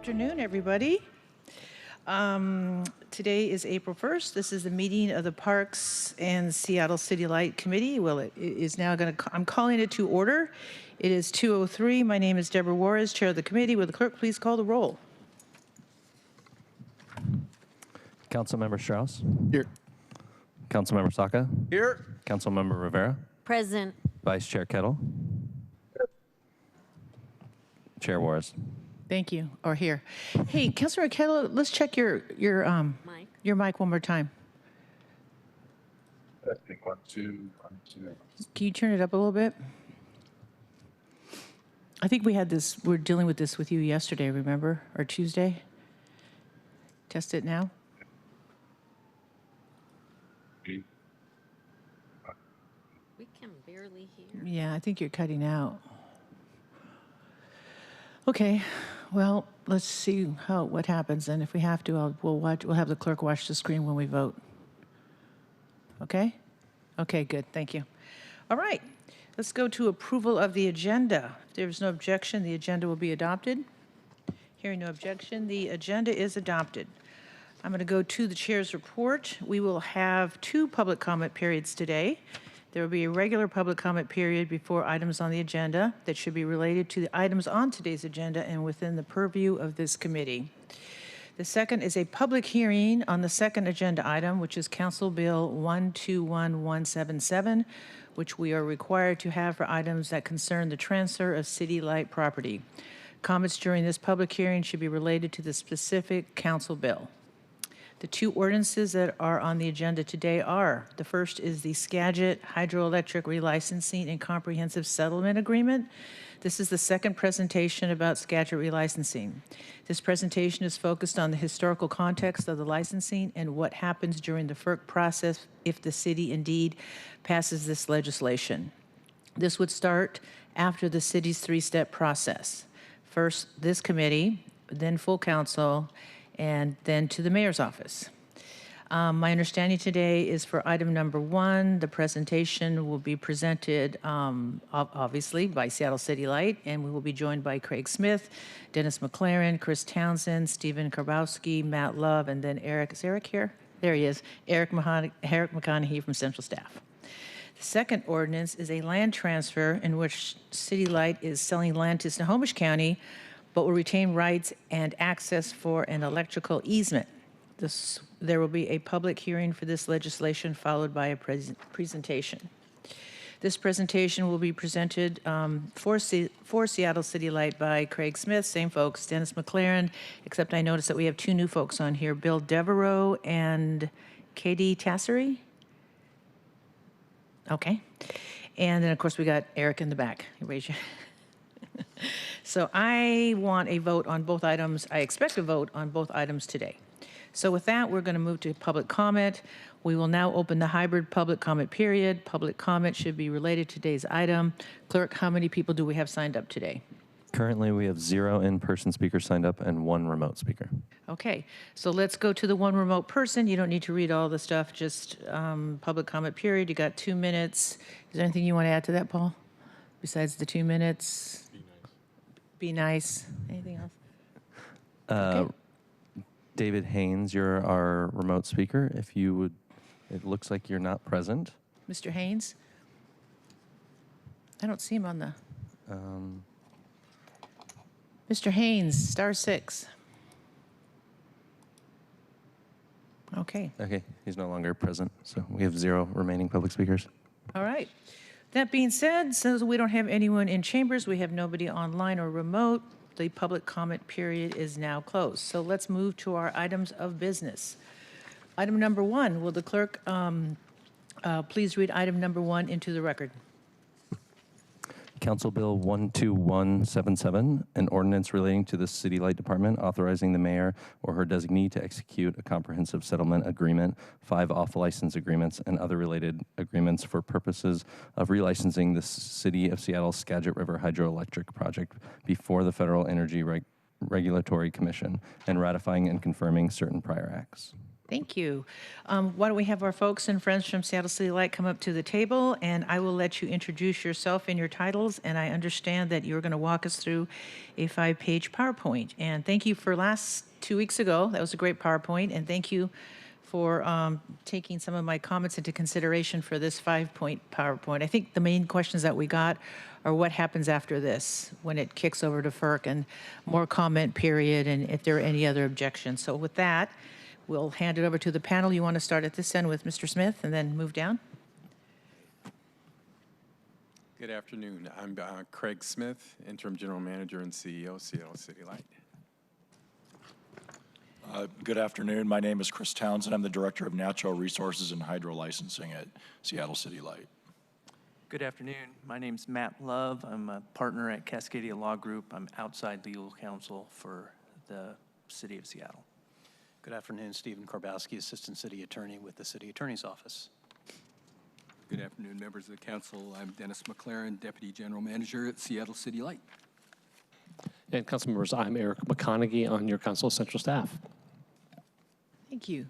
afternoon, everybody. Today is April 1st. This is the meeting of the Parks and Seattle City Light Committee. Well, it is now I'm calling it to order. It is 2:03. My name is Deborah Juarez, Chair of the committee. Will the clerk please call the roll? Councilmember Strauss. Here. Councilmember Saka. Here. Councilmember Rivera. Present. Vice Chair Kettle. Chair Juarez. Thank you. Or here. Hey, Councilor Kettle, let's check your mic one more time. I think 1, 2, 1, 2. Can you turn it up a little bit? I think we were dealing with this with you yesterday, remember? Or Tuesday? Test it now. We can barely hear. Yeah, I think you're cutting out. Okay, well, let's see what happens, and if we have to, we'll have the clerk watch the screen when we vote. Okay? Okay, good, thank you. All right, let's go to approval of the agenda. If there's no objection, the agenda will be adopted. Hearing no objection, the agenda is adopted. I'm going to go to the chair's report. We will have 2 public comment periods today. There will be a regular public comment period before items on the agenda that should be related to the items on today's agenda and within the purview of this committee. The second is a public hearing on the second agenda item, which is Council Bill 121177, which we are required to have for items that concern the transfer of city light property. Comments during this public hearing should be related to the specific council bill. The 2 ordinances that are on the agenda today are, the first is the Skagit Hydroelectric Relicensing and Comprehensive Settlement Agreement. This is the second presentation about Skagit relicensing. This presentation is focused on the historical context of the licensing and what happens during the FERC process if the city indeed passes this legislation. This would start after the city's 3-step process. First, this committee, then full council, and then to the mayor's office. My understanding today is for item number 1, the presentation will be presented obviously by Seattle City Light, and we will be joined by Craig Smith, Dennis McLaren, Chris Townsend, Stephen Karbowski, Matt Love, and then Eric. Is Eric here? There he is. Eric McConaughey from Central Staff. The second ordinance is a land transfer in which City Light is selling land to Snohomish County, but will retain rights and access for an electrical easement. There will be a public hearing for this legislation followed by a presentation. This presentation will be presented for Seattle City Light by Craig Smith, same folks, Dennis McLaren, except I noticed that we have 2 new folks on here, Bill Devereaux and Katie Tassery. Okay. And then, of course, we got Eric in the back. Raise your So I want a vote on both items. I expect a vote on both items today. So with that, we're going to move to public comment. We will now open the hybrid public comment period. Public comment should be related to today's item. Clerk, how many people do we have signed up today? Currently, we have 0 in-person speakers signed up and 1 remote speaker. Okay, so let's go to the 1 remote person. You don't need to read all the stuff, just public comment period. You got 2 minutes. Is there anything you want to add to that, Paul? Besides the 2 minutes? Be nice. Anything else? Okay. David Haynes, you're our remote speaker. If you would, it looks like you're not present. Mr. Haynes? I don't see him on the... Mr. Haynes, *6. Okay. Okay, he's no longer present, so we have 0 remaining public speakers. All right. That being said, since we don't have anyone in chambers, we have nobody online or remote, the public comment period is now closed. So let's move to our items of business. Item number 1, will the clerk please read item number 1 into the record? Council Bill 12177, an ordinance relating to the City Light Department authorizing the mayor or her designee to execute a comprehensive settlement agreement, 5 off-license agreements, and other related agreements for purposes of relicensing the City of Seattle Skagit River Hydroelectric project before the Federal Energy Regulatory Commission and ratifying and confirming certain prior acts. Thank you. Why don't we have our folks and friends from Seattle City Light come up to the table, and I will let you introduce yourself and your titles, and I understand that you're going to walk us through a 5-page PowerPoint. And thank you for 2 weeks ago. That was a great PowerPoint, and thank you for taking some of my comments into consideration for this 5-point PowerPoint. I think the main questions that we got are what happens after this when it kicks over to FERC, and more comment period, and if there are any other objections. So with that, we'll hand it over to the panel. You want to start at this end with Mr. Smith and then move down? Good afternoon. I'm Craig Smith, Interim General Manager and CEO, Seattle City Light. Good afternoon. My name is Chris Townsend. I'm the Director of Natural Resources and Hydro Licensing at Seattle City Light. Good afternoon. My name's Matt Love. I'm a partner at Cascadia Law Group. I'm outside legal counsel for the City of Seattle. Good afternoon, Stephen Korbowski, Assistant City Attorney with the City Attorney's Office. Good afternoon, members of the council. I'm Dennis McLaren, Deputy General Manager at Seattle City Light. And council members, I'm Eric McConaughey on your council central staff. Thank you.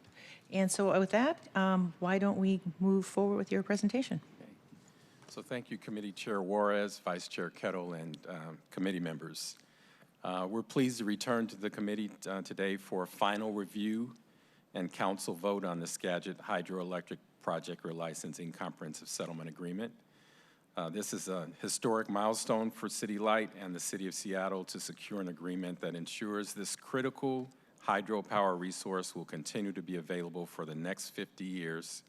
And so with that, why don't we move forward with your presentation? Okay. So thank you, Committee Chair Juarez, Vice Chair Kettle, and committee members. We're pleased to return to the committee today for a final review and council vote on the Skagit Hydroelectric Project Relicensing Comprehensive Settlement Agreement. This is a historic milestone for City Light and the City of Seattle to secure an agreement that ensures this critical hydropower resource will continue to be available for the next 50 years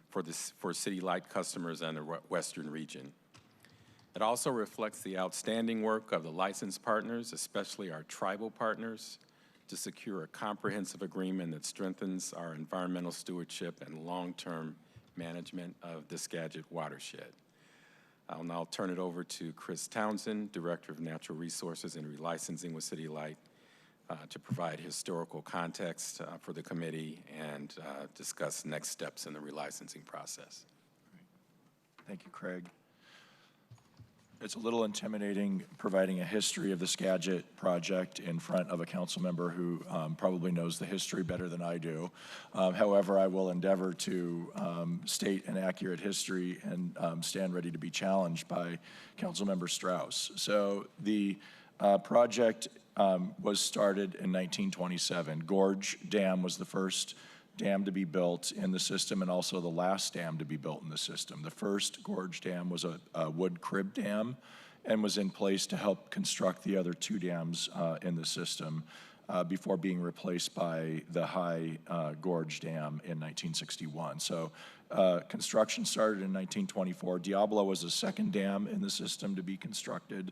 for City Light customers in the Western region. It also reflects the outstanding work of the licensed partners, especially our tribal partners, to secure a comprehensive agreement that strengthens our environmental stewardship and long-term management of the Skagit watershed. I'll now turn it over to Chris Townsend, Director of Natural Resources and Relicensing with City Light, to provide historical context for the committee and discuss next steps in the relicensing process. Thank you, Craig. It's a little intimidating providing a history of the Skagit project in front of a council member who probably knows the history better than I do. However, I will endeavor to state an accurate history and stand ready to be challenged by Council Member Strauss. So the project was started in 1927. Gorge Dam was the first dam to be built in the system and also the last dam to be built in the system. The first Gorge Dam was a wood crib dam and was in place to help construct the other 2 dams in the system before being replaced by the High Gorge Dam in 1961. So construction started in 1924. Diablo was the second dam in the system to be constructed,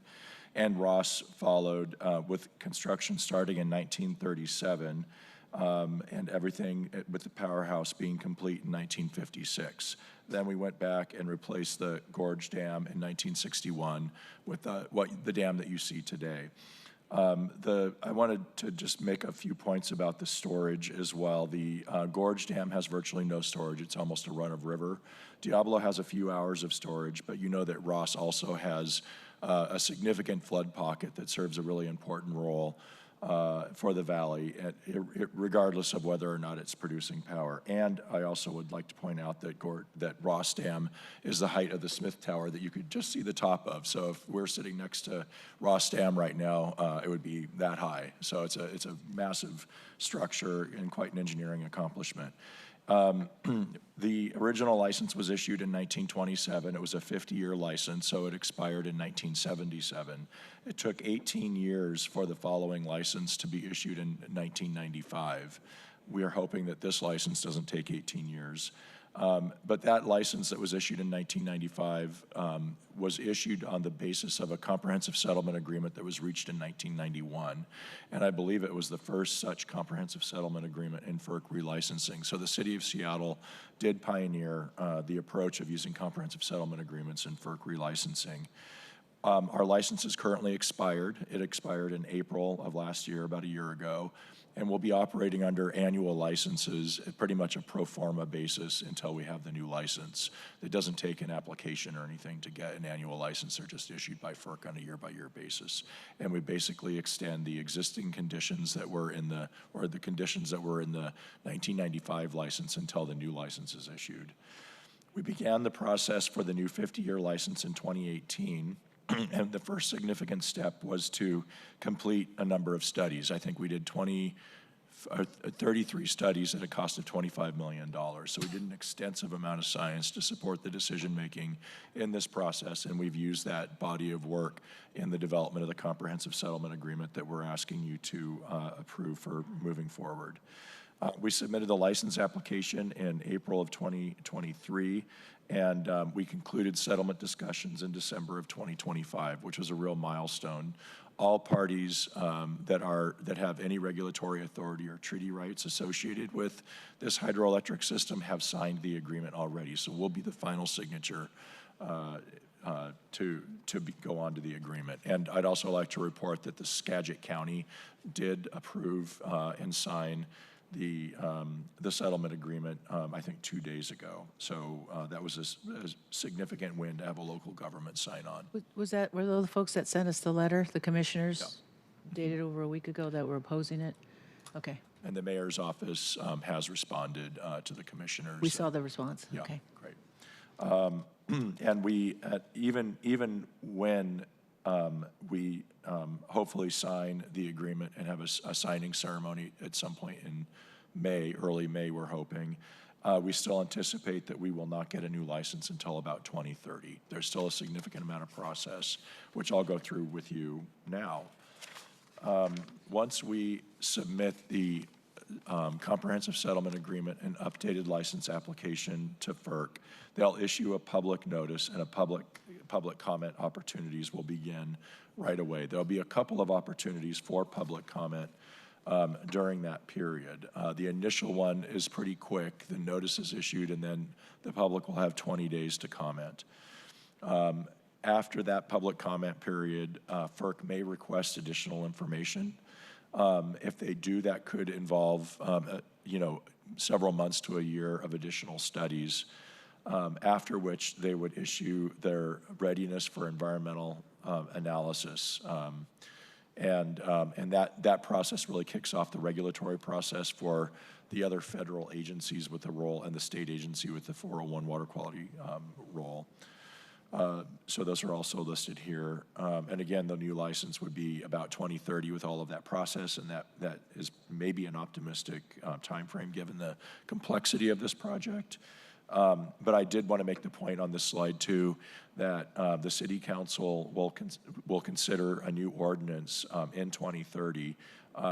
and Ross followed with construction starting in 1937. And everything with the powerhouse being complete in 1956. Then we went back and replaced the Gorge Dam in 1961 with the dam that you see today. I wanted to just make a few points about the storage as well. The Gorge Dam has virtually no storage. It's almost a run-of-river. Diablo has a few hours of storage, but you know that Ross also has a significant flood pocket that serves a really important role for the valley, regardless of whether or not it's producing power. And I also would like to point out that Ross Dam is the height of the Smith Tower that you could just see the top of. So if we're sitting next to Ross Dam right now, it would be that high. So it's a massive structure and quite an engineering accomplishment. The original license was issued in 1927. It was a 50-year license, so it expired in 1977. It took 18 years for the following license to be issued in 1995. We are hoping that this license doesn't take 18 years. But that license that was issued in 1995 was issued on the basis of a comprehensive settlement agreement that was reached in 1991. And I believe it was the first such comprehensive settlement agreement in FERC relicensing. So the City of Seattle did pioneer the approach of using comprehensive settlement agreements in FERC relicensing. Our license is currently expired. It expired in April of last year, about a year ago, and we'll be operating under annual licenses at pretty much a pro forma basis until we have the new license. It doesn't take an application or anything to get an annual license. They're just issued by FERC on a year-by-year basis. And we basically extend the existing conditions that were in the, or the conditions that were in the 1995 license until the new license is issued. We began the process for the new 50-year license in 2018. And the first significant step was to complete a number of studies. I think we did 33 studies at a cost of $25 million. So we did an extensive amount of science to support the decision-making in this process, and we've used that body of work in the development of the comprehensive settlement agreement that we're asking you to approve for moving forward. We submitted the license application in April of 2023, and we concluded settlement discussions in December of 2025, which was a real milestone. All parties that have any regulatory authority or treaty rights associated with this hydroelectric system have signed the agreement already, so we'll be the final signature to go on to the agreement. And I'd also like to report that the Skagit County did approve and sign the settlement agreement, I think 2 days ago. So that was a significant win to have a local government sign on. Were those the folks that sent us the letter, the commissioners, dated over a week ago, that were opposing it? Okay. And the mayor's office has responded to the commissioners. We saw the response. Yeah, Okay. great. And we, even when we hopefully sign the agreement and have a signing ceremony at some point in May, early May, we're hoping, we still anticipate that we will not get a new license until about 2030. There's still a significant amount of process, which I'll go through with you now. Once we submit the comprehensive settlement agreement and updated license application to FERC, they'll issue a public notice, and public comment opportunities will begin right away. There'll be a couple of opportunities for public comment during that period. The initial one is pretty quick. The notice is issued, and then the public will have 20 days to comment. After that public comment period, FERC may request additional information. If they do, that could involve, several months to a year of additional studies, after which they would issue their readiness for environmental analysis. And that process really kicks off the regulatory process for the other federal agencies with the role and the state agency with the 401 water quality role. So those are also listed here. And again, the new license would be about 2030 with all of that process, and that is maybe an optimistic timeframe given the complexity of this project. But I did want to make the point on this slide too that the City Council will consider a new ordinance in 2030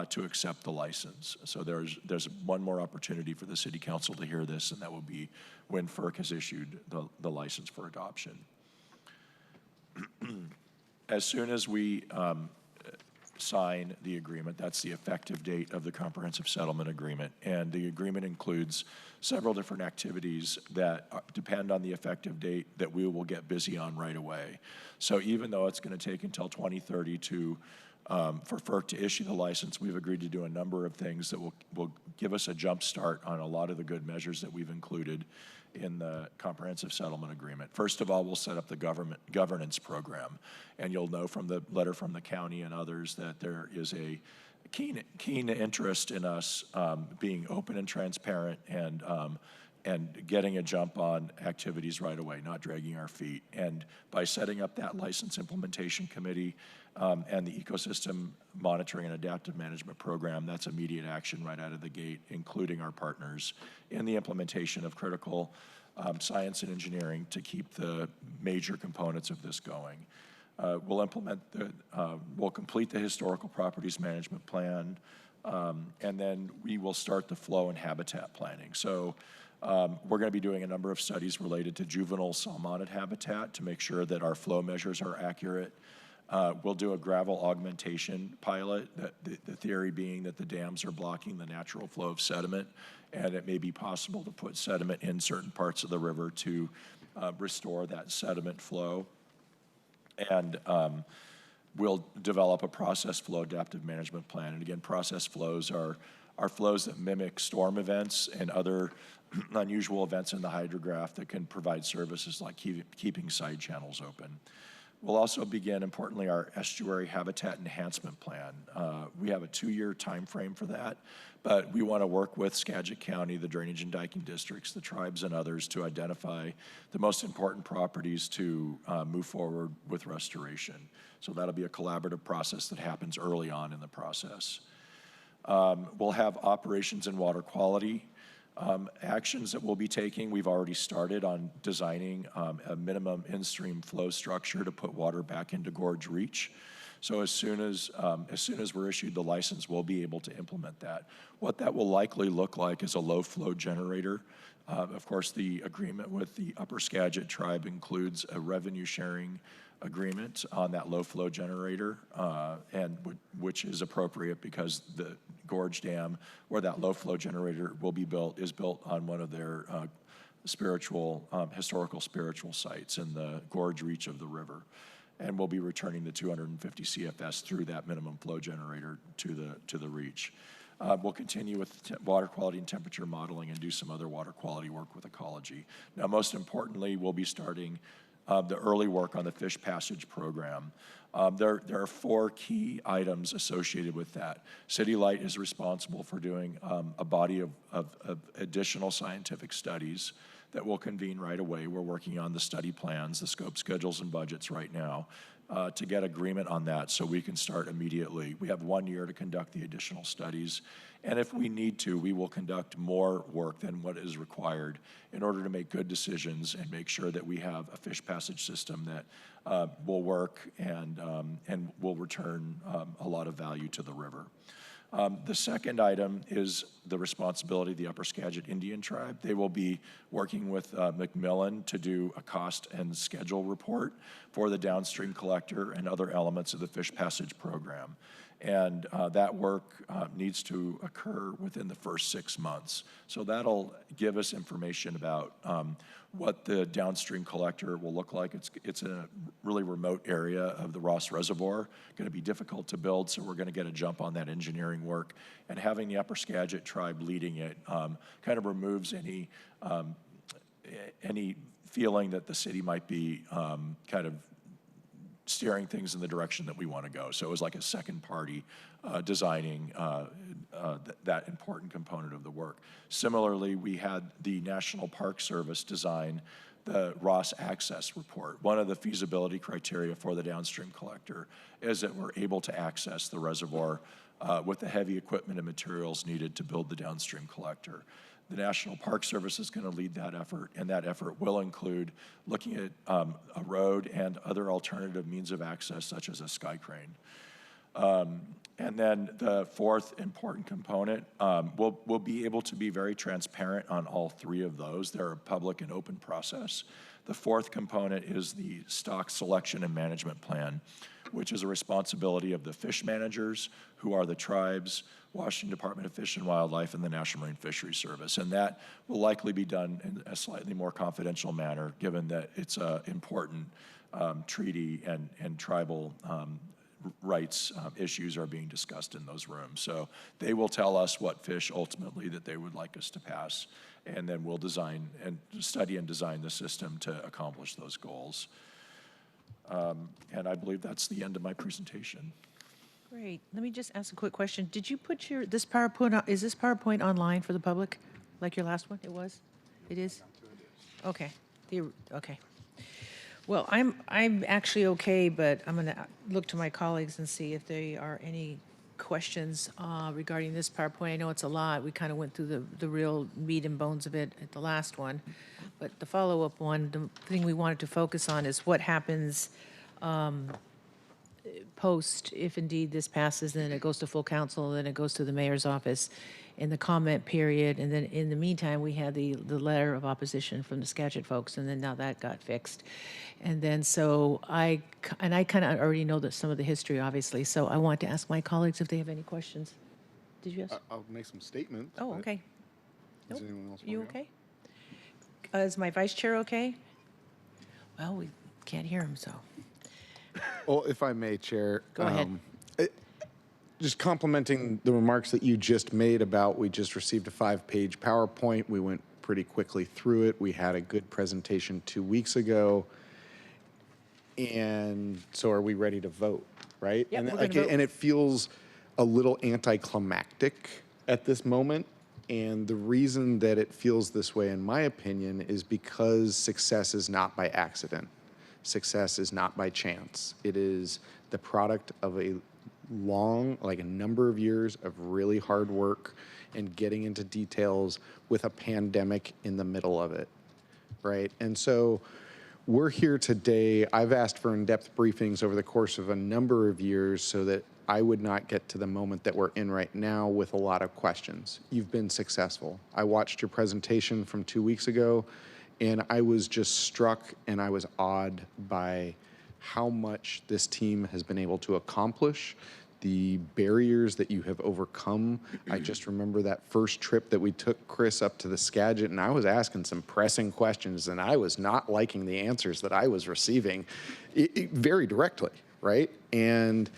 to accept the license. So there's one more opportunity for the City Council to hear this, and that will be when FERC has issued the license for adoption. As soon as we sign the agreement, that's the effective date of the comprehensive settlement agreement, and the agreement includes several different activities that depend on the effective date that we will get busy on right away. So even though it's going to take until 2030 for FERC to issue the license, we've agreed to do a number of things that will give us a jump start on a lot of the good measures that we've included in the comprehensive settlement agreement. First of all, we'll set up the governance program, and you'll know from the letter from the county and others that there is a keen interest in us being open and transparent and getting a jump on activities right away, not dragging our feet. And by setting up that license implementation committee and the ecosystem monitoring and adaptive management program, that's immediate action right out of the gate, including our partners in the implementation of critical science and engineering to keep the major components of this going. We'll complete the historical properties management plan, and then we will start the flow and habitat planning. So we're going to be doing a number of studies related to juvenile salmonid habitat to make sure that our flow measures are accurate. We'll do a gravel augmentation pilot, the theory being that the dams are blocking the natural flow of sediment, and it may be possible to put sediment in certain parts of the river to restore that sediment flow. And we'll develop a process flow adaptive management plan. And again, process flows are flows that mimic storm events and other unusual events in the hydrograph that can provide services like keeping side channels open. We'll also begin, importantly, our estuary habitat enhancement plan. We have a 2-year time frame for that, but we want to work with Skagit County, the drainage and diking districts, the tribes, and others to identify the most important properties to move forward with restoration. So that'll be a collaborative process that happens early on in the process. We'll have operations and water quality actions that we'll be taking. We've already started on designing a minimum in-stream flow structure to put water back into gorge reach. So as soon as we're issued the license, we'll be able to implement that. What that will likely look like is a low flow generator. Of course, the agreement with the Upper Skagit tribe includes a revenue sharing agreement on that low flow generator, and which is appropriate because the gorge dam where that low flow generator will be built is built on one of their historical spiritual sites in the gorge reach of the river. And we'll be returning the 250 CFS through that minimum flow generator to the reach. We'll continue with water quality and temperature modeling and do some other water quality work with ecology. Now, most importantly, we'll be starting the early work on the fish passage program. There are 4 key items associated with that. City Light is responsible for doing a body of additional scientific studies that we'll convene right away. We're working on the study plans, the scope, schedules, and budgets right now to get agreement on that so we can start immediately. We have 1 year to conduct the additional studies, and if we need to, we will conduct more work than what is required in order to make good decisions and make sure that we have a fish passage system that will work and will return a lot of value to the river. The second item is the responsibility of the Upper Skagit Indian Tribe. They will be working with Macmillan to do a cost and schedule report for the downstream collector and other elements of the fish passage program. And that work needs to occur within the first 6 months. So that'll give us information about what the downstream collector will look like. It's in a really remote area of the Ross Reservoir, going to be difficult to build, so we're going to get a jump on that engineering work. And having the Upper Skagit tribe leading it kind of removes any feeling that the city might be kind of steering things in the direction that we want to go. So it was like a second party designing that important component of the work. Similarly, we had the National Park Service design the Ross Access Report. One of the feasibility criteria for the downstream collector is that we're able to access the reservoir with the heavy equipment and materials needed to build the downstream collector. The National Park Service is going to lead that effort, and that effort will include looking at a road and other alternative means of access, such as a sky crane. And then the fourth important component, we'll be able to be very transparent on all 3 of those. They're a public and open process. The fourth component is the stock selection and management plan, which is a responsibility of the fish managers, who are the tribes, Washington Department of Fish and Wildlife, and the National Marine Fisheries Service. And that will likely be done in a slightly more confidential manner, given that it's an important treaty and tribal rights issues are being discussed in those rooms. So they will tell us what fish ultimately that they would like us to pass, and then we'll design and study and design the system to accomplish those goals. And I believe that's the end of my presentation. Great. Let me just ask a quick question. Did you put this PowerPoint, is this PowerPoint online for the public, like your last one? It was? It is? Okay. Okay. Well, I'm actually okay, but I'm going to look to my colleagues and see if there are any questions regarding this PowerPoint. I know it's a lot. We kind of went through the real meat and bones of it at the last one. But the follow-up one, the thing we wanted to focus on is what happens post, if indeed this passes, then it goes to full council, then it goes to the mayor's office in the comment period, and then in the meantime, we had the letter of opposition from the Skagit folks, and then now that got fixed. And then so I kind of already know that some of the history, obviously, so I want to ask my colleagues if they have any questions. Did you ask? I'll make some statements. Oh, okay. Does Nope. anyone else You wanna go? okay? Is my vice chair okay? Well, we can't hear him, so. Well, if I may, Chair. Go ahead. Just complimenting the remarks that you just made about we just received a 5-page PowerPoint. We went pretty quickly through it. We had a good presentation 2 weeks ago. And so are we ready to vote, right? Yep, and, we're gonna vote. And it feels a little anticlimactic at this moment. And the reason that it feels this way, in my opinion, is because success is not by accident. Success is not by chance. It is the product of a number of years of really hard work and getting into details with a pandemic in the middle of it, right? And so we're here today. I've asked for in-depth briefings over the course of a number of years so that I would not get to the moment that we're in right now with a lot of questions. You've been successful. I watched your presentation from 2 weeks ago, and I was just struck and I was awed by how much this team has been able to accomplish, the barriers that you have overcome. I just remember that first trip that we took Chris up to the Skagit, and I was asking some pressing questions, and I was not liking the answers that I was receiving very directly, right? And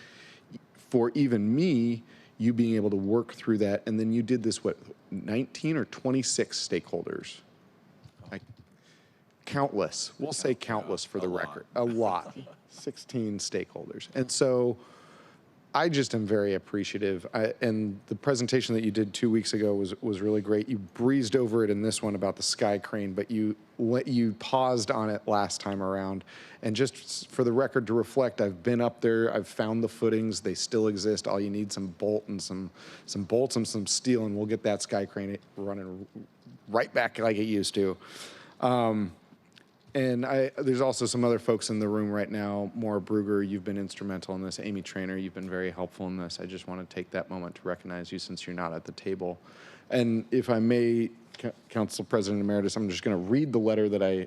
for even me, you being able to work through that, and then you did this, 19 or 26 stakeholders? Countless. We'll say countless for the record. A lot. 16 stakeholders. And so I just am very appreciative. And the presentation that you did 2 weeks ago was really great. You breezed over it in this one about the sky crane, but you paused on it last time around. And just for the record to reflect, I've been up there. I've found the footings. They still exist. All you need some bolts and some steel, and we'll get that sky crane running right back like it used to. And there's also some other folks in the room right now. Maura Bruger, you've been instrumental in this. Amy Trainer, you've been very helpful in this. I just want to take that moment to recognize you since you're not at the table. And if I may, Council President Emeritus, I'm just going to read the letter that I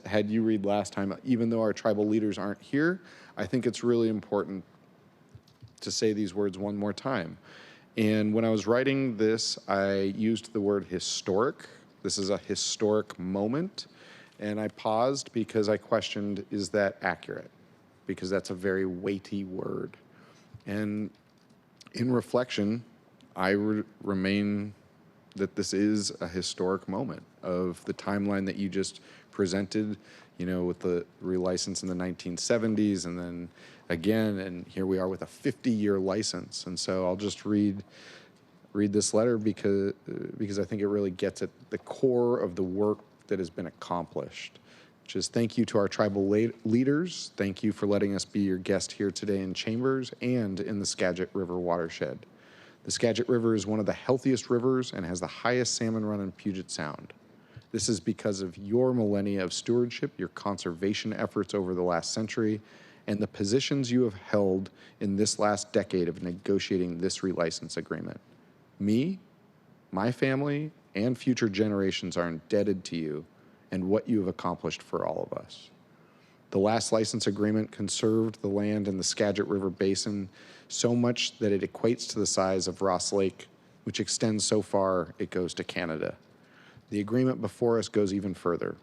had you read last time. Even though our tribal leaders aren't here, I think it's really important to say these words one more time. And when I was writing this, I used the word historic. This is a historic moment. And I paused because I questioned, is that accurate? Because that's a very weighty word. And in reflection, I remain that this is a historic moment of the timeline that you just presented, with the relicense in the 1970s, and then again, and here we are with a 50-year license. And so I'll just read this letter because I think it really gets at the core of the work that has been accomplished. Just thank you to our tribal leaders. Thank you for letting us be your guest here today in Chambers and in the Skagit River watershed. The Skagit River is one of the healthiest rivers and has the highest salmon run in Puget Sound. This is because of your millennia of stewardship, your conservation efforts over the last century, and the positions you have held in this last decade of negotiating this relicense agreement. Me, my family, and future generations are indebted to you and what you have accomplished for all of us. The last license agreement conserved the land in the Skagit River Basin so much that it equates to the size of Ross Lake, which extends so far it goes to Canada. The agreement before us goes even further.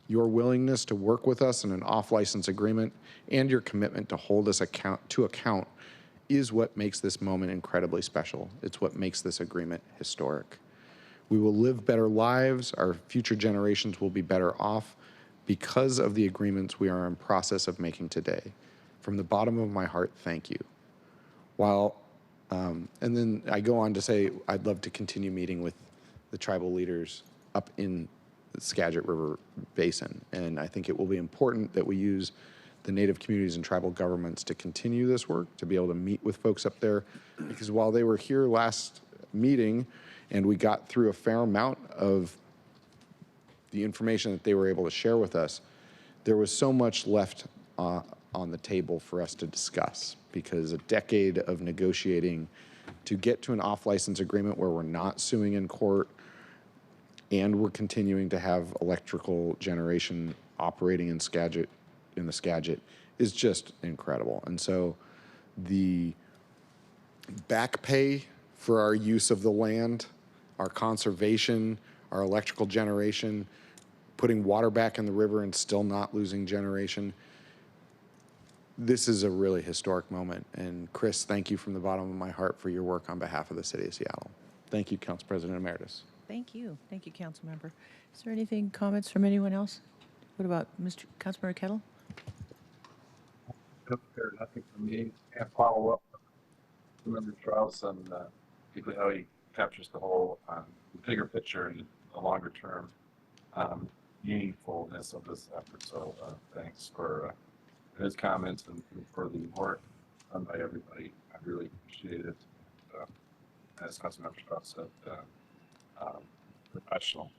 Your willingness to work with us in an off-license agreement and your commitment to hold us to account is what makes this moment incredibly special. It's what makes this agreement historic. We will live better lives. Our future generations will be better off because of the agreements we are in process of making today. From the bottom of my heart, thank you. And then I go on to say I'd love to continue meeting with the tribal leaders up in the Skagit River Basin. And I think it will be important that we use the Native communities and tribal governments to continue this work, to be able to meet with folks up there. Because while they were here last meeting, and we got through a fair amount of the information that they were able to share with us, there was so much left on the table for us to discuss, because a decade of negotiating to get to an off-license agreement where we're not suing in court and we're continuing to have electrical generation operating in the Skagit is just incredible. And so the back pay for our use of the land, our conservation, our electrical generation, putting water back in the river and still not losing generation, this is a really historic moment. And Chris, thank you from the bottom of my heart for your work on behalf of the city of Seattle. Thank you, Council President Emeritus. Thank you, council member. Is there anything, comments from anyone else? What about Mr. Councilmember Kettle? There's nothing for me. And follow up with Member Strauss and particularly how he captures the whole bigger picture and the longer term meaningfulness of this effort. So thanks for his comments and for the work done by everybody. I really appreciate it. As Councilmember Strauss said, professional.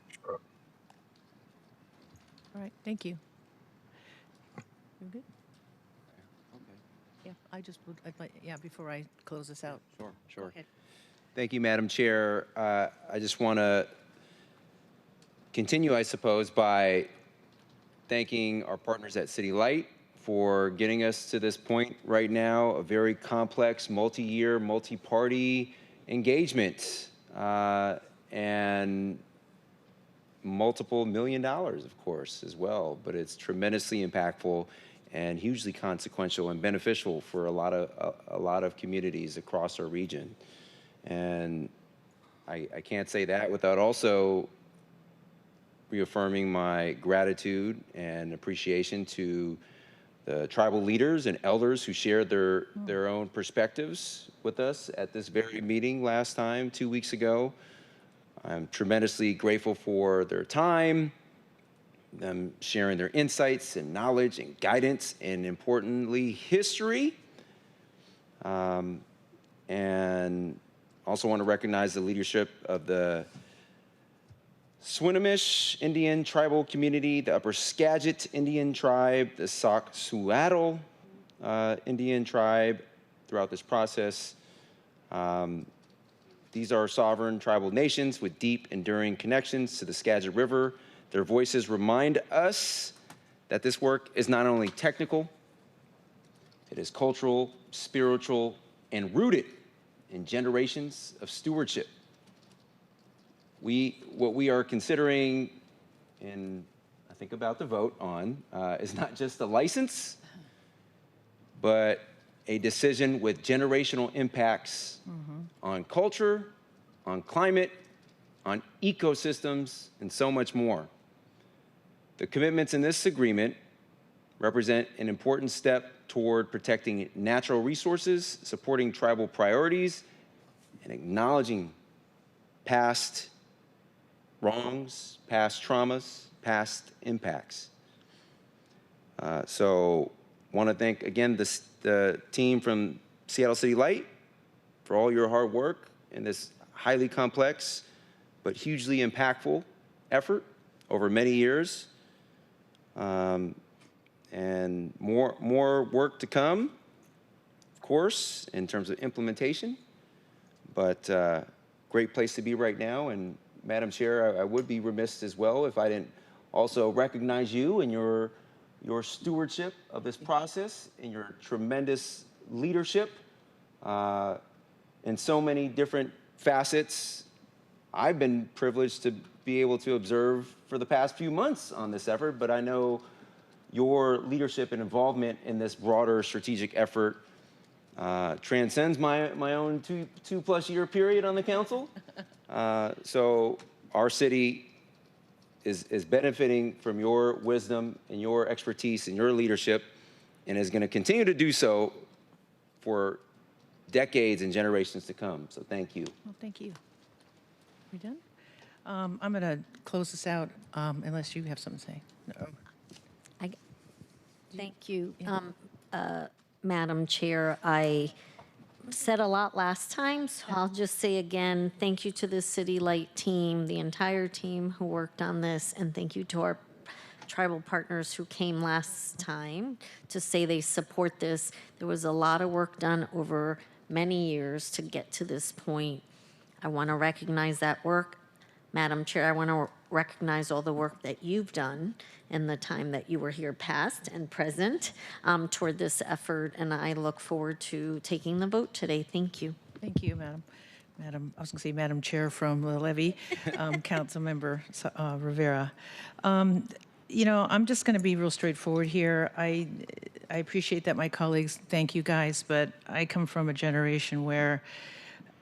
Sure. All right, thank you. You good? Okay. Yeah, I just would, before I close this out. Sure. Go ahead. Thank you, Madam Chair. I just want to continue, I suppose, by thanking our partners at City Light for getting us to this point right now, a very complex, multi-year, multi-party engagement, and multiple $1 million, of course, as well. But it's tremendously impactful and hugely consequential and beneficial for a lot of communities across our region. And I can't say that without also reaffirming my gratitude and appreciation to the tribal leaders and elders who shared their own perspectives with us at this very meeting last time, 2 weeks ago. I'm tremendously grateful for their time, them sharing their insights and knowledge and guidance, and importantly, history. And also want to recognize the leadership of the Snohomish Indian tribal community, the Upper Skagit Indian tribe, the Seattle Indian tribe throughout this process. These are sovereign tribal nations with deep, enduring connections to the Skagit River. Their voices remind us that this work is not only technical, it is cultural, spiritual, and rooted in generations of stewardship. What we are considering, and I think about the vote on, is not just a license, but a decision with generational impacts on culture, on climate, on ecosystems, and so much more. The commitments in this agreement represent an important step toward protecting natural resources, supporting tribal priorities, and acknowledging past wrongs, past traumas, past impacts. So want to thank, again, the team from Seattle City Light for all your hard work in this highly complex but hugely impactful effort over many years. And more work to come, of course, in terms of implementation, but great place to be right now. And Madam Chair, I would be remiss as well if I didn't also recognize you and your stewardship of this process and your tremendous leadership in so many different facets. I've been privileged to be able to observe for the past few months on this effort, but I know your leadership and involvement in this broader strategic effort transcends my own two plus year period on the council. So our city is benefiting from your wisdom and your expertise and your leadership, and is going to continue to do so for decades and generations to come. So thank you. Well, thank you. We done? I'm going to close this out unless you have something to say. No. Thank you, Madam Chair. I said a lot last time, so I'll just say again, thank you to the City Light team, the entire team who worked on this, and thank you to our tribal partners who came last time to say they support this. There was a lot of work done over many years to get to this point. I want to recognize that work. Madam Chair, I want to recognize all the work that you've done in the time that you were here past and present toward this effort, and I look forward to taking the vote today. Thank you. Thank you, Madam, I was going to say Madam Chair from the levy, Councilmember Rivera. I'm just going to be real straightforward here. I appreciate that my colleagues thank you guys, but I come from a generation where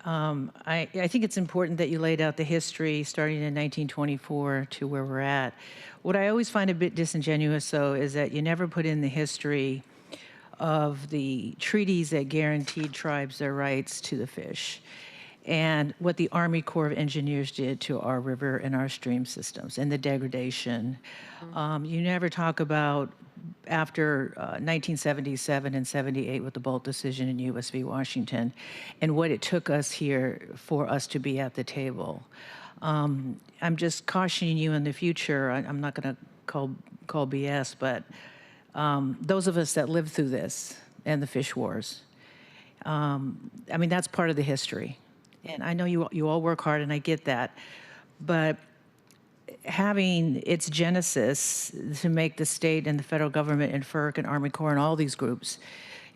I think it's important that you laid out the history starting in 1924 to where we're at. What I always find a bit disingenuous, though, is that you never put in the history of the treaties that guaranteed tribes their rights to the fish and what the Army Corps of Engineers did to our river and our stream systems and the degradation. You never talk about after 1977 and 78 with the Bolt decision in U.S. v. Washington and what it took us here for us to be at the table. I'm just cautioning you in the future. I'm not going to call BS, but those of us that lived through this and the fish wars, that's part of the history. And I know you all work hard, and I get that. But having its genesis to make the state and the federal government and FERC and Army Corps and all these groups,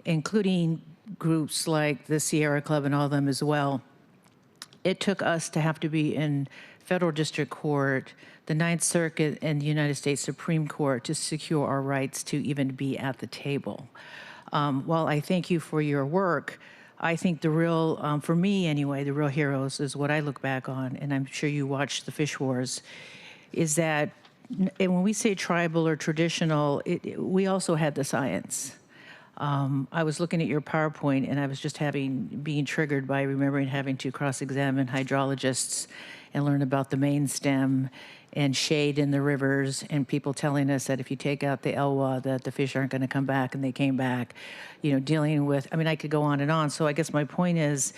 including groups like the Sierra Club and all of them as well, it took us to have to be in federal district court, the Ninth Circuit, and the United States Supreme Court to secure our rights to even be at the table. While I thank you for your work, I think the real, for me anyway, the real heroes is what I look back on, and I'm sure you watched the fish wars, is that and when we say tribal or traditional, we also had the science. I was looking at your PowerPoint, and I was just being triggered by remembering having to cross-examine hydrologists and learn about the main stem and shade in the rivers, and people telling us that if you take out the elwha, that the fish aren't going to come back, and they came back. Dealing with, I could go on and on. So I guess my point is,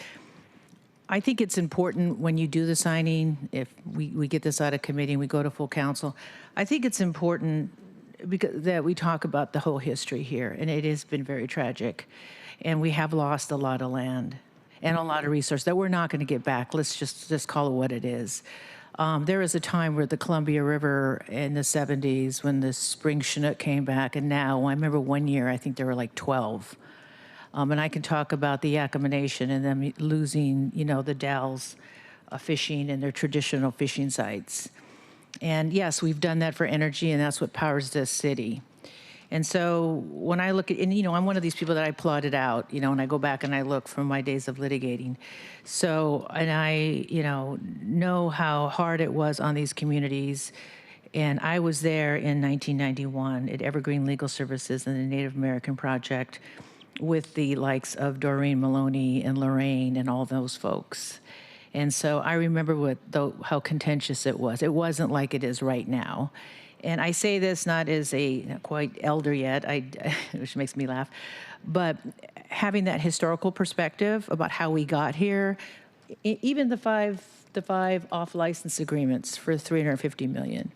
I think it's important when you do the signing, if we get this out of committee and we go to full council, I think it's important that we talk about the whole history here, and it has been very tragic, and we have lost a lot of land and a lot of resource that we're not going to get back. Let's just call it what it is. There was a time where the Columbia River in the 70s when the spring Chinook came back, and now I remember one year I think there were like 12. And I can talk about the Yakama Nation and them losing, the Dalles fishing and their traditional fishing sites. And yes, we've done that for energy, and that's what powers this city. And so when I look at, I'm one of these people that I plotted out, and I go back and I look from my days of litigating. So, and I, know how hard it was on these communities. And I was there in 1991 at Evergreen Legal Services and the Native American Project with the likes of Doreen Maloney and Lorraine and all those folks. And so I remember how contentious it was. It wasn't like it is right now. And I say this not as not quite elder yet, which makes me laugh, but having that historical perspective about how we got here, even the five off-license agreements for $350 million.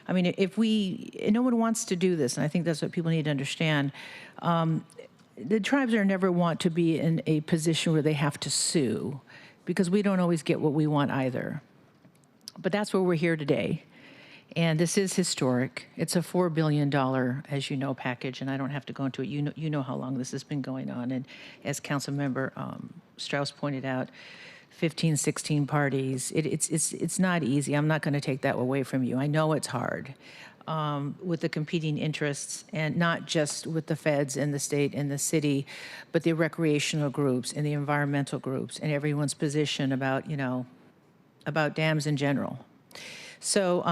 No one wants to do this, and I think that's what people need to understand. The tribes never want to be in a position where they have to sue, because we don't always get what we want either. But that's where we're here today. And this is historic. It's a $4 billion, as you know, package, and I don't have to go into it. You know how long this has been going on. And as Councilmember Strauss pointed out, 15, 16 parties. It's not easy. I'm not going to take that away from you. I know it's hard with the competing interests, and not just with the feds and the state and the city, but the recreational groups and the environmental groups and everyone's position about dams in general. So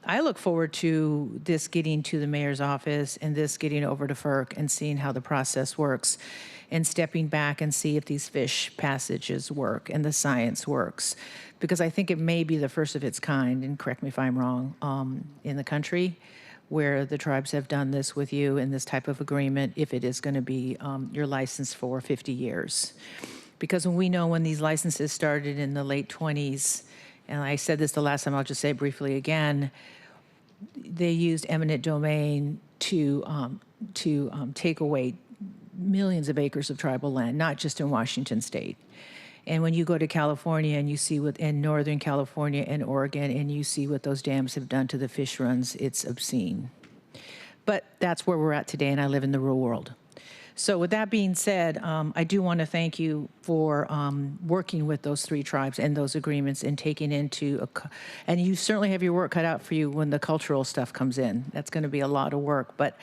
I look forward to this getting to the mayor's office and this getting over to FERC and seeing how the process works and stepping back and see if these fish passages work and the science works. Because I think it may be the first of its kind, and correct me if I'm wrong, in the country where the tribes have done this with you in this type of agreement, if it is going to be your license for 50 years. Because we know when these licenses started in the late 20s, and I said this the last time, I'll just say it briefly again, they used eminent domain to take away millions of acres of tribal land, not just in Washington state. And when you go to California and you see in Northern California and Oregon, and you see what those dams have done to the fish runs, it's obscene. But that's where we're at today, and I live in the real world. So with that being said, I do want to thank you for working with those 3 tribes and those agreements and taking into, and you certainly have your work cut out for you when the cultural stuff comes in. That's going to be a lot of work. But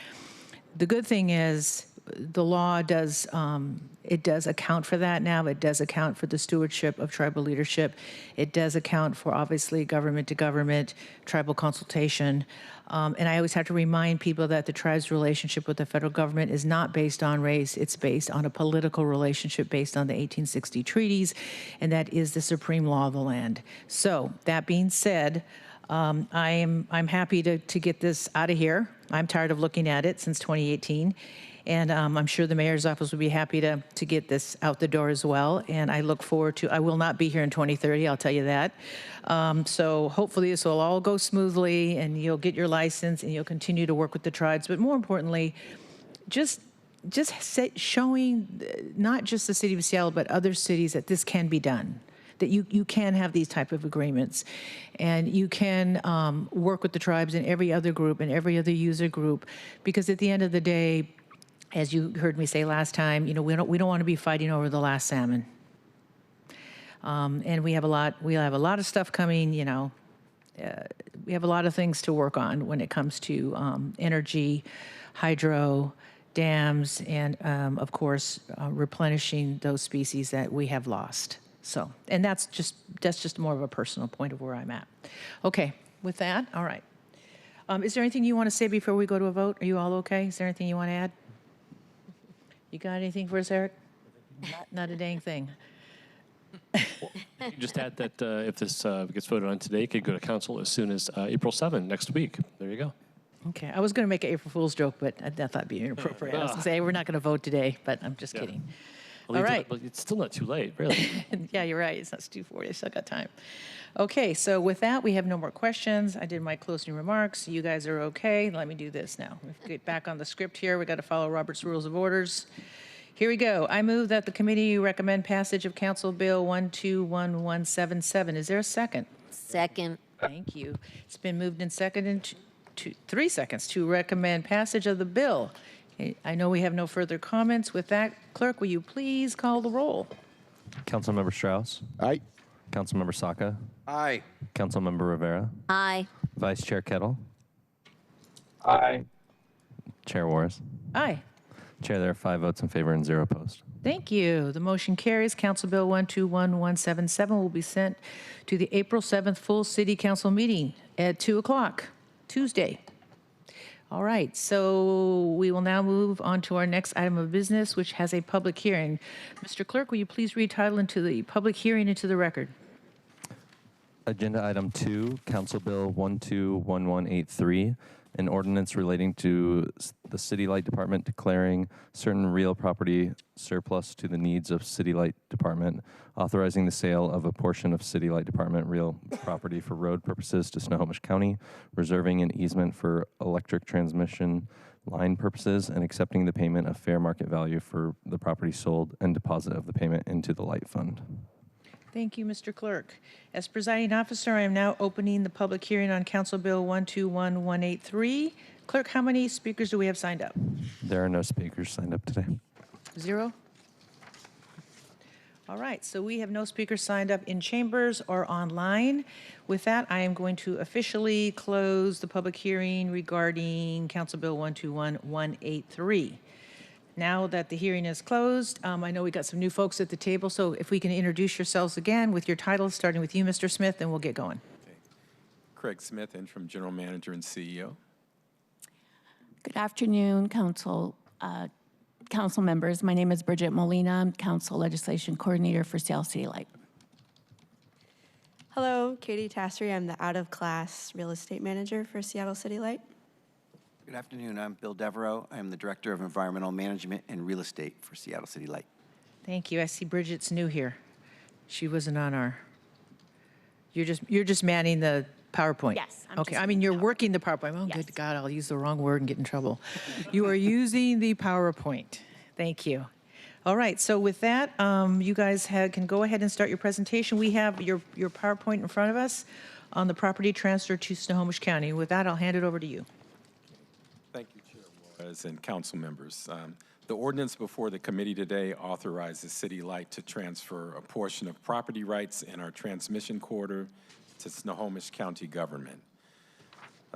the good thing is the law does, it does account for that now. It does account for the stewardship of tribal leadership. It does account for, obviously, government to government, tribal consultation. And I always have to remind people that the tribe's relationship with the federal government is not based on race. It's based on a political relationship based on the 1860 treaties, and that is the supreme law of the land. So that being said, I'm happy to get this out of here. I'm tired of looking at it since 2018. And I'm sure the mayor's office would be happy to get this out the door as well. And I look forward to, I will not be here in 2030, I'll tell you that. So hopefully this will all go smoothly and you'll get your license and you'll continue to work with the tribes. But more importantly, just showing not just the city of Seattle, but other cities that this can be done. That you can have these type of agreements, and you can work with the tribes and every other group and every other user group, because at the end of the day, as you heard me say last time, we don't want to be fighting over the last salmon. And we have a lot of stuff coming. We have a lot of things to work on when it comes to energy, hydro, dams, and of course replenishing those species that we have lost. So, and that's just more of a personal point of where I'm at. Okay, with that, all right. Is there anything you want to say before we go to a vote? Are you all okay? Is there anything you want to add? You got anything for us, Eric? Not a dang thing. You just add that if this gets voted on today, it could go to council as soon as April 7 next week. There you go. Okay, I was going to make an April Fool's joke, but I thought it'd be inappropriate. I was going to say we're not going to vote today, but I'm just kidding. All right. But it's still not too late, really. Yeah, you're right. It's not 2:40. I still got time. Okay, so with that, we have no more questions. I did my closing remarks. You guys are okay. Let me do this now. Let's get back on the script here. We got to follow Robert's Rules of Orders. Here we go. I move that the committee recommend passage of Council Bill 121177. Is there a second? Second. Thank you. It's been moved and seconded to 3 seconds to recommend passage of the bill. I know we have no further comments. With that, clerk, will you please call the roll? Councilmember Strauss. Aye. Councilmember Saka. Aye. Councilmember Rivera. Aye. Vice Chair Kettle. Aye. Chair Warris. Aye. Chair, there are 5 votes in favor and 0 opposed. Thank you. The motion carries. Council Bill 121177 will be sent to the April 7th full City Council meeting at 2 o'clock, Tuesday. All right, so we will now move on to our next item of business, which has a public hearing. Mr. Clerk, will you please read title into the public hearing into the record? Agenda item 2, Council Bill 121183, an ordinance relating to the City Light Department declaring certain real property surplus to the needs of City Light Department, authorizing the sale of a portion of City Light Department real property for road purposes to Snohomish County, reserving an easement for electric transmission line purposes, and accepting the payment of fair market value for the property sold and deposit of the payment into the Light Fund. Thank you, Mr. Clerk. As presiding officer, I am now opening the public hearing on Council Bill 121183. Clerk, how many speakers do we have signed up? There are no speakers signed up today. 0? All right, so we have no speakers signed up in chambers or online. With that, I am going to officially close the public hearing regarding Council Bill 121183. Now that the hearing is closed, I know we got some new folks at the table, so if we can introduce yourselves again with your titles, starting with you, Mr. Smith, and we'll get going. Okay. Craig Smith, Interim General Manager and CEO. Good afternoon, council members. My name is Bridget Molina. I'm Council Legislation Coordinator for Seattle City Light. Hello, Katie Tassery. I'm the out-of-class Real Estate Manager for Seattle City Light. Good afternoon. I'm Bill Devereaux. I'm the Director of Environmental Management and Real Estate for Seattle City Light. Thank you. I see Bridget's new here. She wasn't on our. You're just manning the PowerPoint. Yes. Okay. I mean, you're working the PowerPoint. Oh, yes. Good God! I'll use the wrong word and get in trouble. You are using the PowerPoint. Thank you. All right. So with that, you guys can go ahead and start your presentation. We have your PowerPoint in front of us on the property transfer to Snohomish County. With that, I'll hand it over to you. Thank you, Chair Juarez and council members. The ordinance before the committee today authorizes City Light to transfer a portion of property rights in our transmission corridor to Snohomish County government.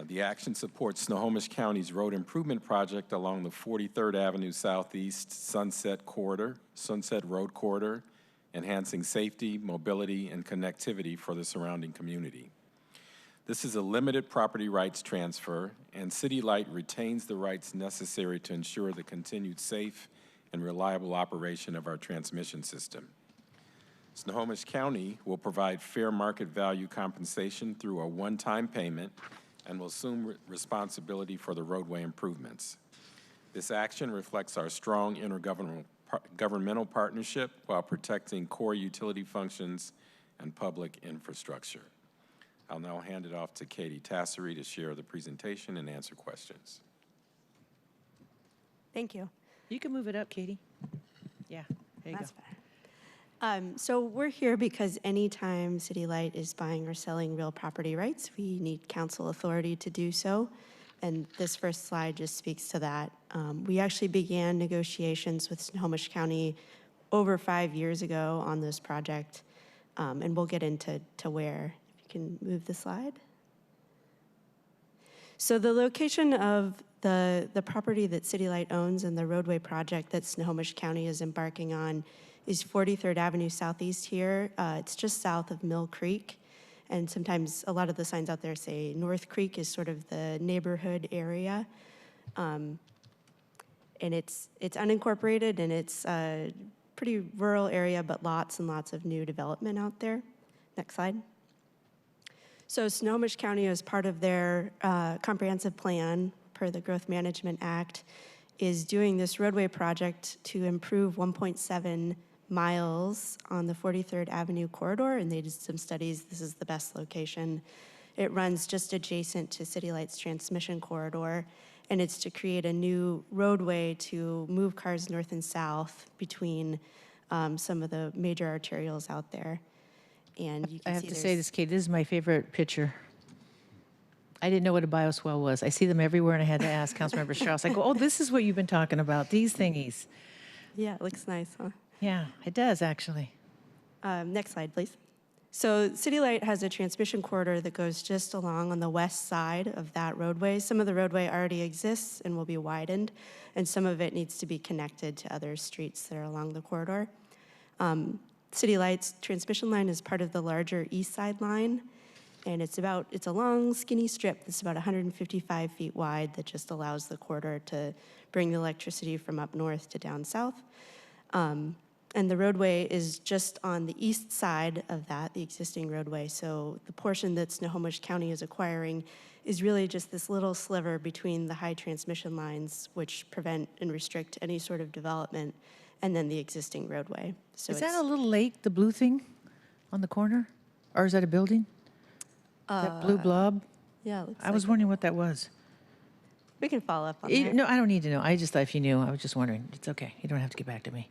The action supports Snohomish County's road improvement project along the 43rd Avenue Southeast Sunset Road Corridor, enhancing safety, mobility, and connectivity for the surrounding community. This is a limited property rights transfer, and City Light retains the rights necessary to ensure the continued safe and reliable operation of our transmission system. Snohomish County will provide fair market value compensation through a one-time payment and will assume responsibility for the roadway improvements. This action reflects our strong intergovernmental partnership while protecting core utility functions and public infrastructure. I'll now hand it off to Katie Tassery to share the presentation and answer questions. Thank you. You can move it up, Katie. Yeah, there you That's go. better. So we're here because anytime City Light is buying or selling real property rights, we need council authority to do so. And this first slide just speaks to that. We actually began negotiations with Snohomish County over 5 years ago on this project. And we'll get into where. If you can move the slide. So the location of the property that City Light owns and the roadway project that Snohomish County is embarking on is 43rd Avenue Southeast here. It's just south of Mill Creek. And sometimes a lot of the signs out there say North Creek is sort of the neighborhood area. And it's unincorporated and it's a pretty rural area, but lots and lots of new development out there. Next slide. So Snohomish County, as part of their comprehensive plan per the Growth Management Act, is doing this roadway project to improve 1.7 miles on the 43rd Avenue corridor, and they did some studies. This is the best location. It runs just adjacent to City Light's transmission corridor, and it's to create a new roadway to move cars north and south between some of the major arterials out there. And you can I have see to say there's- this, Kate, this is my favorite picture. I didn't know what a bioswale was. I see them everywhere, and I had to ask Councilmember Strauss. I go, oh, this is what you've been talking about, these thingies. Yeah, it looks nice, huh? Yeah, it does, actually. Next slide, please. So City Light has a transmission corridor that goes just along on the west side of that roadway. Some of the roadway already exists and will be widened, and some of it needs to be connected to other streets that are along the corridor. City Light's transmission line is part of the larger east side line, and it's a long, skinny strip that's about 155 feet wide that just allows the corridor to bring the electricity from up north to down south. And the roadway is just on the east side of that, the existing roadway. So the portion that Snohomish County is acquiring is really just this little sliver between the high transmission lines, which prevent and restrict any sort of development, and then the existing roadway. So Is that a little lake, the blue thing on the corner? Or is that a building? That blue blob? Yeah, it looks I was like wondering what that was. we can follow up on that. No, I don't need to know. I just thought if you knew, I was just wondering. It's okay. You don't have to get back to me.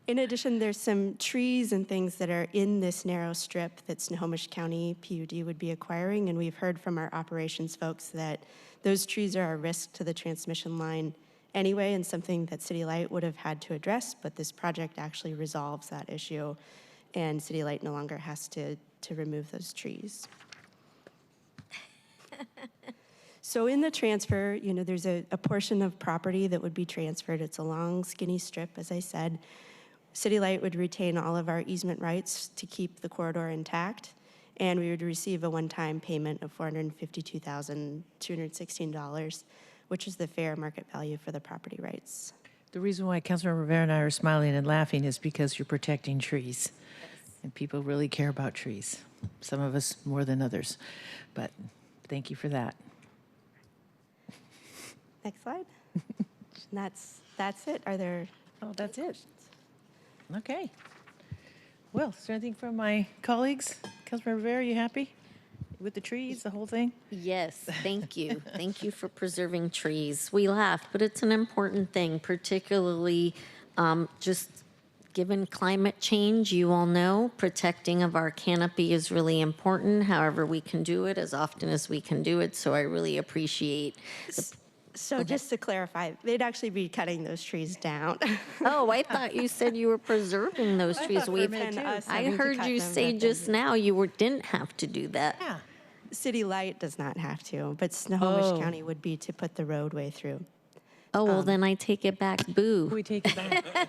In addition, there's some trees and things that are in this narrow strip that Snohomish County PUD would be acquiring, and we've heard from our operations folks that those trees are a risk to the transmission line anyway, and something that City Light would have had to address, but this project actually resolves that issue, and City Light no longer has to remove those trees. So in the transfer, there's a portion of property that would be transferred. It's a long, skinny strip, as I said. City Light would retain all of our easement rights to keep the corridor intact, and we would receive a one-time payment of $452,216, which is the fair market value for the property rights. The reason why Councilmember Rivera and I are smiling and laughing is because you're protecting trees. And people really care about trees. Some of us more than others. But thank you for that. Next slide. And that's it. Are there? Oh, that's it. Okay. Well, is there anything from my colleagues? Councilmember Rivera, you happy with the trees, the whole thing? Yes, thank you. Thank you for preserving trees. We laugh, but it's an important thing, particularly just given climate change. You all know protecting of our canopy is really important. However, we can do it as often as we can do it. So I really appreciate So just to clarify, they'd actually be cutting those trees down. Oh, I thought you said you were preserving those trees. thought for me too. Us I having to heard cut you them, say but just then- now you didn't have to do that. Yeah. City Light does not have to, but Snohomish Oh. County would be to put the roadway through. Oh, well, then I take it back. Boo. We take it back.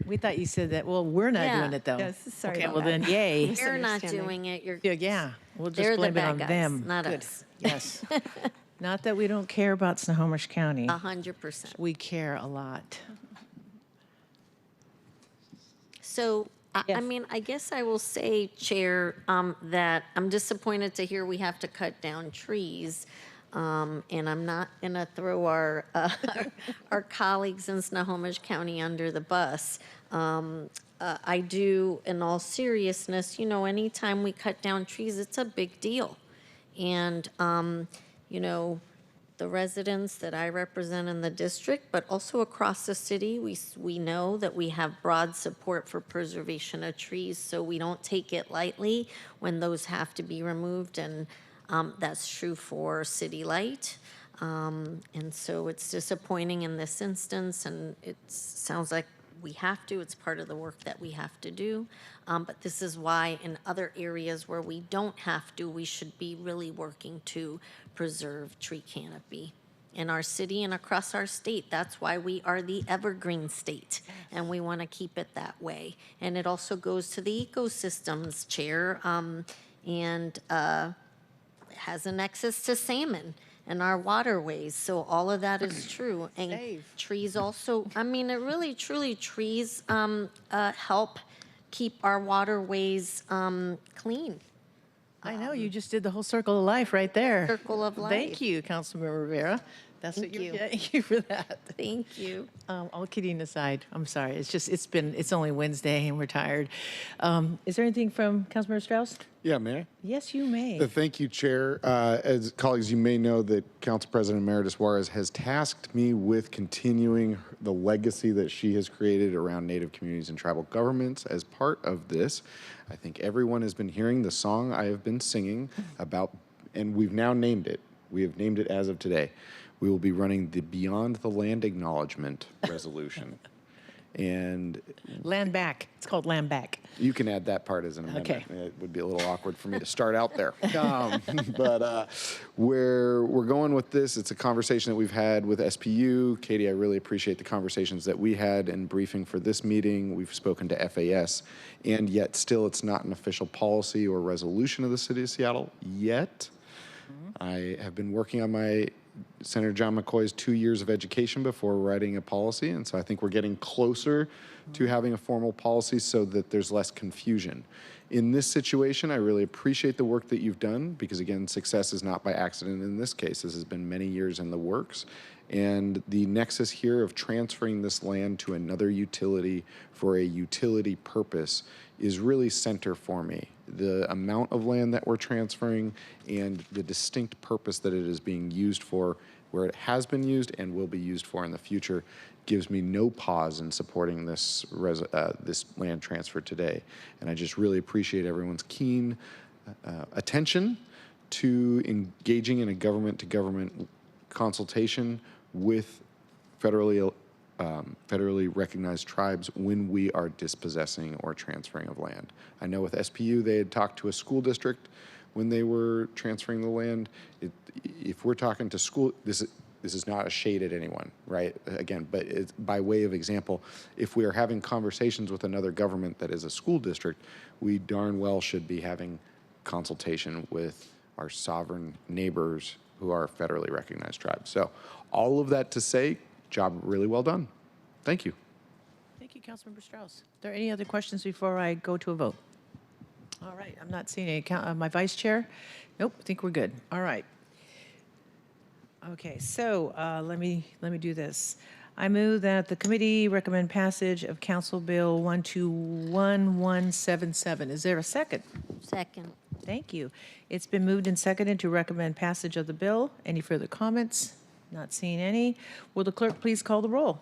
We thought you said that. Well, we're not Yeah. doing it, though. Yes, sorry Okay, about well then, that. yay. You're not Misunderstanding. doing it. You're Yeah, we'll They're just the blame it bad on guys, them. not Good. us. Yes. Not that we don't care about Snohomish County. 100%. We care a lot. So, I Yes. mean, I guess I will say, Chair, that I'm disappointed to hear we have to cut down trees. And I'm not going to throw our our colleagues in Snohomish County under the bus. I do, in all seriousness, anytime we cut down trees, it's a big deal. And, the residents that I represent in the district, but also across the city, we know that we have broad support for preservation of trees, so we don't take it lightly when those have to be removed, and that's true for City Light. And so it's disappointing in this instance, and it sounds like we have to. It's part of the work that we have to do. But this is why in other areas where we don't have to, we should be really working to preserve tree canopy in our city and across our state. That's why we are the evergreen state, and we want to keep it that way. And it also goes to the ecosystems, Chair, and has a nexus to salmon and our waterways. So all of that is true. And Save. trees also, I mean, it really, truly, trees help keep our waterways clean. I know, you just did the whole circle of life right there. Circle of life. Thank you, Councilmember Rivera. That's what Thank you're you. getting. Thank you for that. Thank you. All kidding aside, I'm sorry. It's only Wednesday and we're tired. Is there anything from Councilmember Strauss? Yeah, may I? Yes, you may. Thank you, Chair. As colleagues, you may know that Council President Emeritus Juarez has tasked me with continuing the legacy that she has created around Native communities and tribal governments. As part of this, I think everyone has been hearing the song I have been singing about, and we've now named it. We have named it as of today. We will be running the Beyond the Land Acknowledgement resolution. And Land back. It's called land back. you can add that part as an amendment. Okay. It would be a little awkward for me to start out there. But where we're going with this, it's a conversation that we've had with SPU. Katie, I really appreciate the conversations that we had in briefing for this meeting. We've spoken to FAS, and yet still it's not an official policy or resolution of the City of Seattle yet. I have been working on my Senator John McCoy's 2 years of education before writing a policy, and so I think we're getting closer to having a formal policy so that there's less confusion. In this situation, I really appreciate the work that you've done because, again, success is not by accident in this case. This has been many years in the works, and the nexus here of transferring this land to another utility for a utility purpose is really center for me. The amount of land that we're transferring and the distinct purpose that it is being used for, where it has been used and will be used for in the future, gives me no pause in supporting this land transfer today. And I just really appreciate everyone's keen attention to engaging in a government-to-government consultation with federally recognized tribes when we are dispossessing or transferring of land. I know with SPU, they had talked to a school district when they were transferring the land. If we're talking to school, this is not a shade at anyone, right? Again, but it's by way of example, if we are having conversations with another government that is a school district, we darn well should be having consultation with our sovereign neighbors who are federally recognized tribes. So all of that to say, job really well done. Thank you. Thank you, Councilmember Strauss. Are there any other questions before I go to a vote? All right, I'm not seeing any. My vice chair? Nope, I think we're good. All right. Okay, so let me do this. I move that the committee recommend passage of Council Bill 121177. Is there a second? Second. Thank you. It's been moved and seconded to recommend passage of the bill. Any further comments? Not seeing any. Will the clerk please call the roll?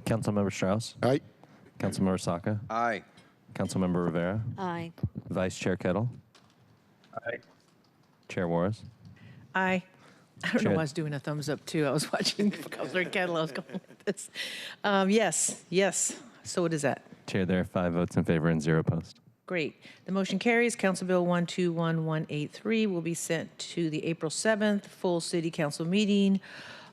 Councilmember Strauss. Aye. Councilmember Saka. Aye. Councilmember Rivera. Aye. Vice Chair Kettle. Aye. Chair Juarez. Aye. I don't know why I was doing a thumbs up too. I was watching Councilor Kettle. I was going with this. Yes. So what is that? Chair, there are 5 votes in favor and 0 opposed. Great. The motion carries. Council Bill 121183 will be sent to the April 7th full City Council meeting.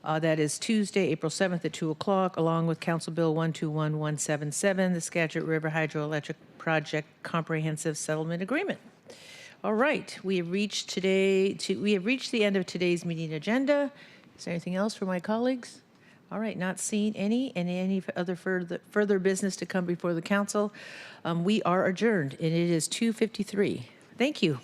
That is Tuesday, April 7th at 2 o'clock, along with Council Bill 121177, the Skagit River Hydroelectric Project Comprehensive Settlement Agreement. All right, we have reached the end of today's meeting agenda. Is there anything else for my colleagues? All right, not seeing any other further business to come before the council. We are adjourned, and it is 2:53. Thank you.